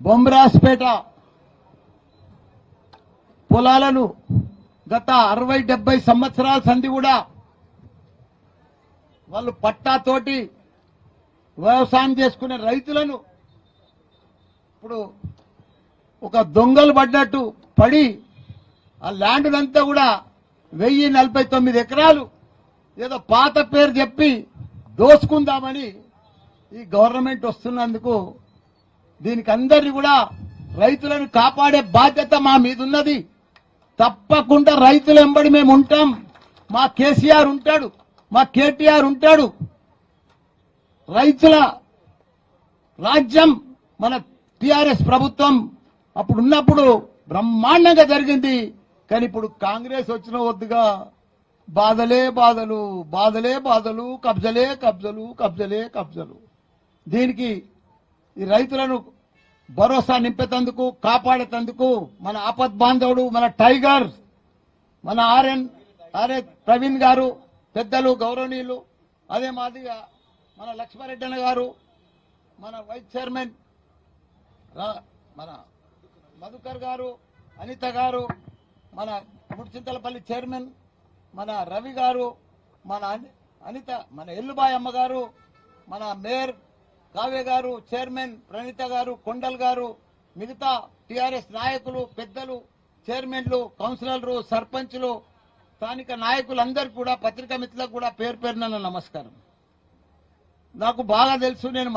బొమ్రాస్పేట పొలాలను గత 60-70 సంవత్సరాల సంధి కూడా వాళ్ళు పట్టాతోటి వ్యవసాయం చేసుకునే రైతులను ఇప్పుడు ఒక దొంగలు పడ్డట్టు పడి ఆ ల్యాండ్ అంతా కూడా 1049 ఎకరాలు ఏదో పాత పేరు చెప్పి దోసుకుందామని ఈ గవర్నమెంట్ వస్తున్నందుకు దీనికి అందరినీ కూడా రైతులను కాపాడే బాధ్యత మా మీద ఉన్నది. తప్పకుండా రైతుల వెంబడి మేము ఉంటాం. మా కేసీఆర్ ఉంటాడు, మా కేటీఆర్ ఉంటాడు. రైతుల రాజ్యం మన టిఆర్ఎస్ ప్రభుత్వం అప్పుడు ఉన్నప్పుడు బ్రహ్మాండంగా జరిగింది. కానీ ఇప్పుడు కాంగ్రెస్ వచ్చిన వద్దుగా బాధలే బాధలు, బాధలే బాధలు, కబ్జలే కబ్జలు, కబ్జలే కబ్జలు. దీనికి ఈ రైతులను భరోసా నింపేందుకు కాపాడేందుకు మన ఆపద్ బాంధవుడు, మన టైగర్, మన ఆర్ఏ ప్రవీణ్ గారు పెద్దలు గౌరవనీయులు, అదే మాదిరిగా మన లక్ష్మారెడ్డి అన్న గారు, మన వైస్ చైర్మన్ మన మధుకర్ గారు, అనిత గారు, మన ముడిచింతలపల్లి చైర్మన్ మన రవి గారు, మన అనిత, మన ఎల్లుబాయ్ అమ్మ గారు, మన మేయర్ కావ్య గారు, చైర్మన్ ప్రణీత గారు, కొండల్ గారు, మిగతా టిఆర్ఎస్ నాయకులు, పెద్దలు, చైర్మన్లు, కౌన్సిలర్లు, సర్పంచ్లు, స్థానిక నాయకులందరికీ కూడా, పత్రికా మిత్రులకు కూడా పేరు పేరున నమస్కారం. నాకు బాగా తెలుసు, నేను